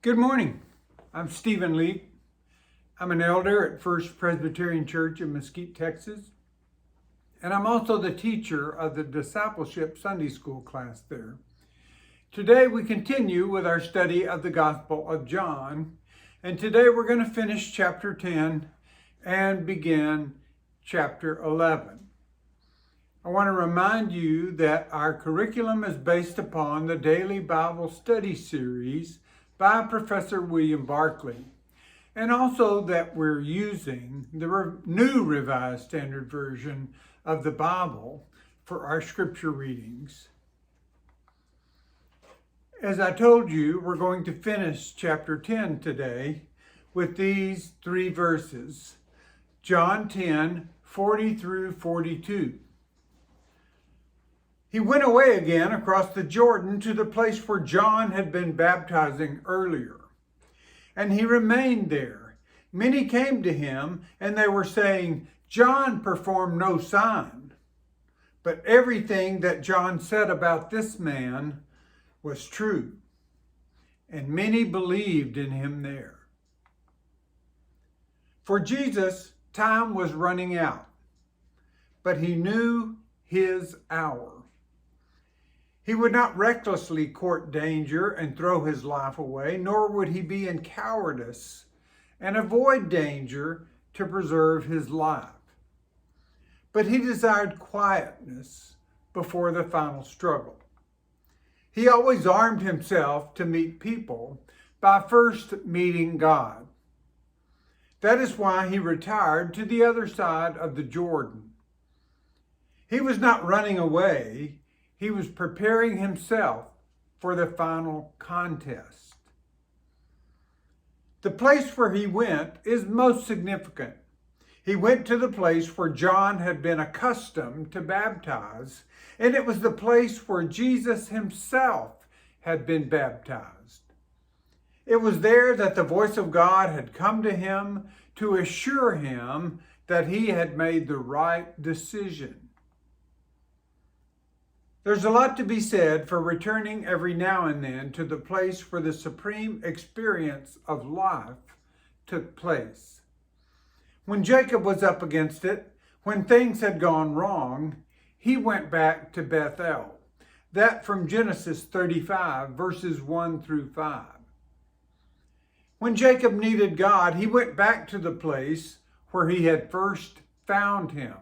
Good morning. I'm Stephen Leake. I'm an elder at First Presbyterian Church in Mesquite, Texas, and I'm also the teacher of the Discipleship Sunday School class there. Today we continue with our study of the Gospel of John, and today we're going to finish chapter 10 and begin chapter 11. I want to remind you that our curriculum is based upon the Daily Bible Study Series by Professor William Barclay, and also that we're using the new Revised Standard Version of the Bible for our scripture readings. As I told you, we're going to finish chapter 10 today with these three verses, John 10, 40 through 42. He went away again across the Jordan to the place where John had been baptizing earlier, and he remained there. Many came to him, and they were saying, "John performed no sign." But everything that John said about this man was true, and many believed in him there. For Jesus, time was running out, but he knew his hour. He would not recklessly court danger and throw his life away, nor would he be in cowardice and avoid danger to preserve his life. But he desired quietness before the final struggle. He always armed himself to meet people by first meeting God. That is why he retired to the other side of the Jordan. He was not running away. He was preparing himself for the final contest. The place where he went is most significant. He went to the place where John had been accustomed to baptize, and it was the place where Jesus himself had been baptized. It was there that the voice of God had come to him to assure him that he had made the right decision. There's a lot to be said for returning every now and then to the place where the supreme experience of life took place. When Jacob was up against it, when things had gone wrong, he went back to Bethel. That from Genesis 35, verses 1 through 5. When Jacob needed God, he went back to the place where he had first found him.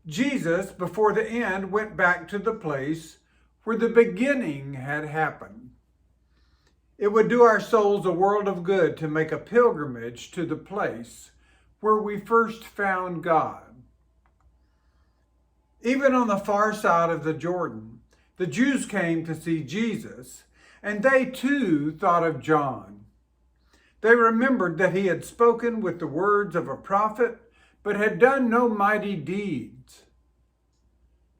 Jesus, before the end, went back to the place where the beginning had happened. It would do our souls a world of good to make a pilgrimage to the place where we first found God. Even on the far side of the Jordan, the Jews came to see Jesus, and they too thought of John. They remembered that he had spoken with the words of a prophet, but had done no mighty deeds.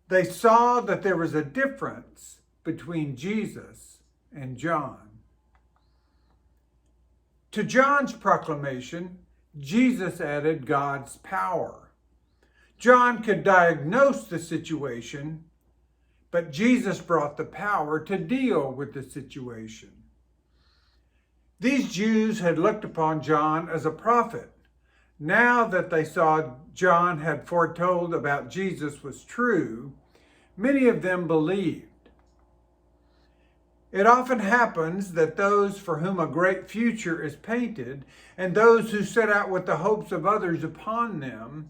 They saw that there was a difference between Jesus and John. To John's proclamation, Jesus added God's power. John could diagnose the situation, but Jesus brought the power to deal with the situation. These Jews had looked upon John as a prophet. Now that they saw John had foretold about Jesus was true, many of them believed. It often happens that those for whom a great future is painted and those who set out with the hopes of others upon them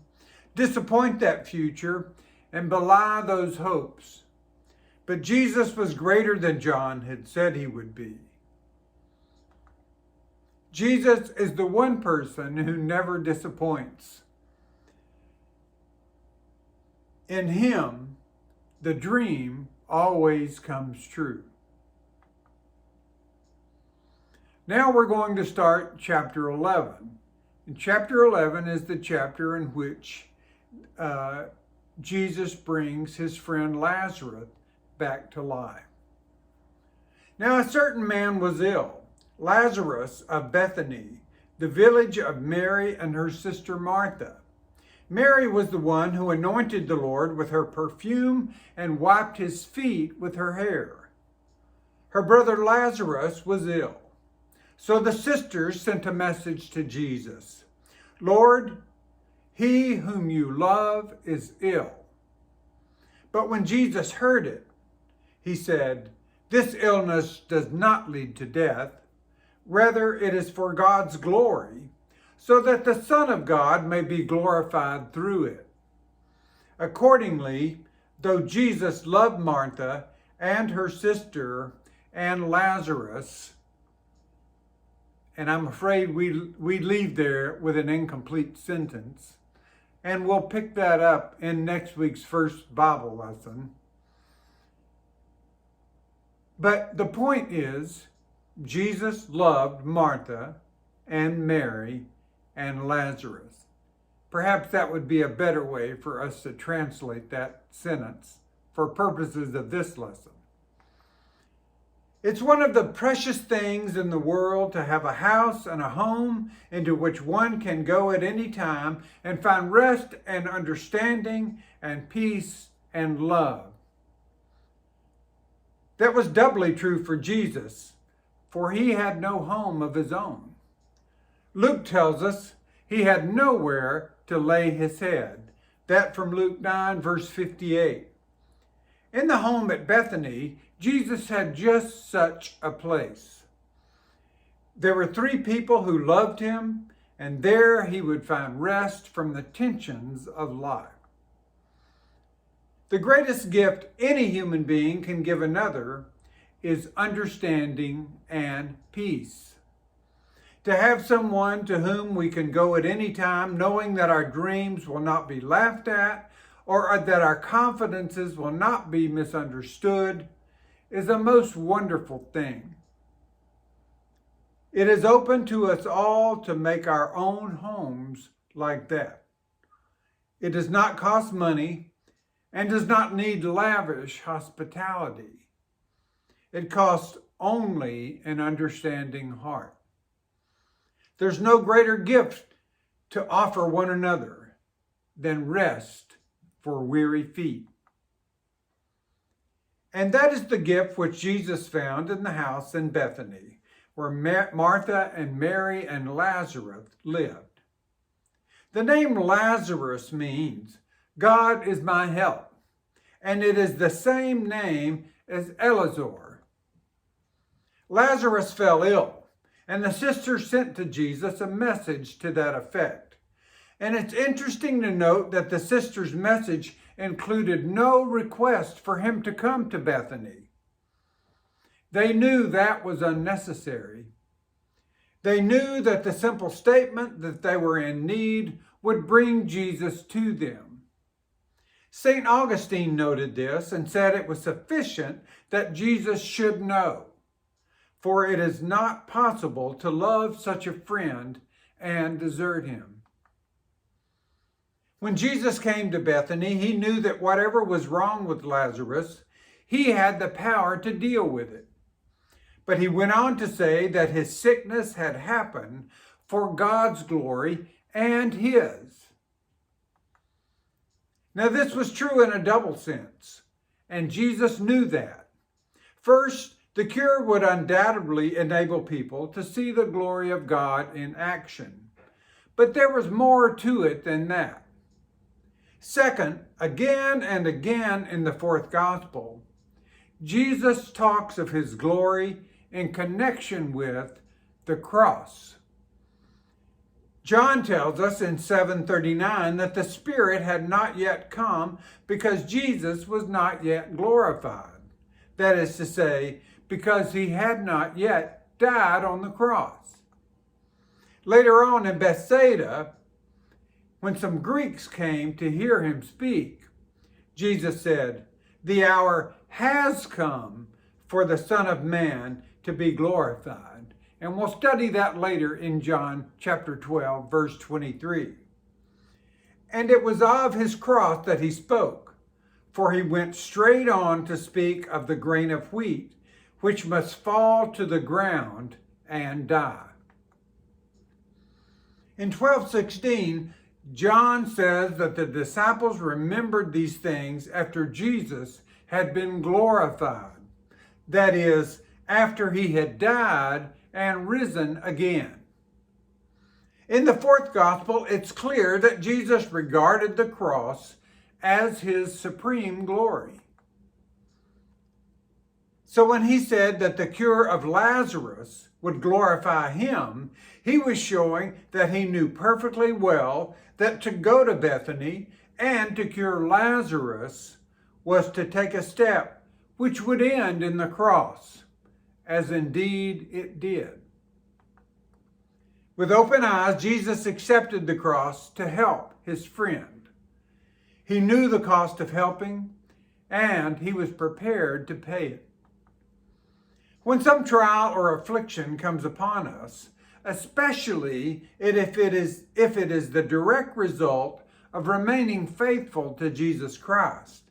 disappoint that future and belie those hopes. But Jesus was greater than John had said he would be. Jesus is the one person who never disappoints. In him, the dream always comes true. Now we're going to start chapter 11. And chapter 11 is the chapter in which Jesus brings his friend Lazarus back to life. Now a certain man was ill, Lazarus of Bethany, the village of Mary and her sister Martha. Mary was the one who anointed the Lord with her perfume and wiped his feet with her hair. Her brother Lazarus was ill. So the sisters sent a message to Jesus. Lord, he whom you love is ill. But when Jesus heard it, he said, this illness does not lead to death. Rather, it is for God's glory, so that the Son of God may be glorified through it. Accordingly, though Jesus loved Martha and her sister and Lazarus, and I'm afraid we leave there with an incomplete sentence, and we'll pick that up in next week's first Bible lesson. But the point is, Jesus loved Martha and Mary and Lazarus. Perhaps that would be a better way for us to translate that sentence for purposes of this lesson. It's one of the precious things in the world to have a house and a home into which one can go at any time and find rest and understanding and peace and love. That was doubly true for Jesus, for he had no home of his own. Luke tells us he had nowhere to lay his head. That from Luke 9, verse 58. In the home at Bethany, Jesus had just such a place. There were 3 people who loved him, and there he would find rest from the tensions of life. The greatest gift any human being can give another is understanding and peace. To have someone to whom we can go at any time, knowing that our dreams will not be laughed at, or that our confidences will not be misunderstood, is a most wonderful thing. It is open to us all to make our own homes like that. It does not cost money and does not need lavish hospitality. It costs only an understanding heart. There's no greater gift to offer one another than rest for weary feet. And that is the gift which Jesus found in the house in Bethany, where Martha and Mary and Lazarus lived. The name Lazarus means, God is my help, and it is the same name as Elazar. Lazarus fell ill, and the sisters sent to Jesus a message to that effect. And it's interesting to note that the sisters' message included no request for him to come to Bethany. They knew that was unnecessary. They knew that the simple statement that they were in need would bring Jesus to them. St. Augustine noted this and said it was sufficient that Jesus should know, for it is not possible to love such a friend and desert him. When Jesus came to Bethany, he knew that whatever was wrong with Lazarus, he had the power to deal with it. But he went on to say that his sickness had happened for God's glory and his. Now, this was true in a double sense, and Jesus knew that. First, the cure would undoubtedly enable people to see the glory of God in action. But there was more to it than that. Second, again and again in the fourth gospel, Jesus talks of his glory in connection with the cross. John tells us in 7:39 that the Spirit had not yet come because Jesus was not yet glorified. That is to say, because he had not yet died on the cross. Later on in Bethsaida, when some Greeks came to hear him speak, Jesus said, "The hour has come for the Son of Man to be glorified." And we'll study that later in John chapter 12, verse 23. And it was of his cross that he spoke, for he went straight on to speak of the grain of wheat, which must fall to the ground and die. In 12:16, John says that the disciples remembered these things after Jesus had been glorified. That is, after he had died and risen again. In the fourth gospel, it's clear that Jesus regarded the cross as his supreme glory. So when he said that the cure of Lazarus would glorify him, he was showing that he knew perfectly well that to go to Bethany and to cure Lazarus was to take a step which would end in the cross, as indeed it did. With open eyes, Jesus accepted the cross to help his friend. He knew the cost of helping, and he was prepared to pay it. When some trial or affliction comes upon us, especially if it is the direct result of remaining faithful to Jesus Christ,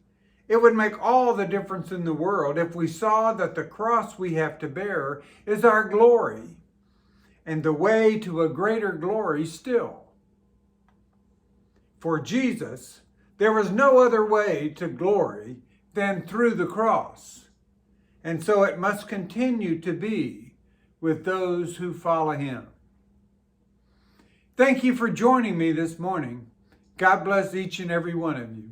it would make all the difference in the world if we saw that the cross we have to bear is our glory and the way to a greater glory still. For Jesus, there was no other way to glory than through the cross. And so it must continue to be with those who follow him. Thank you for joining me this morning. God bless each and every one of you.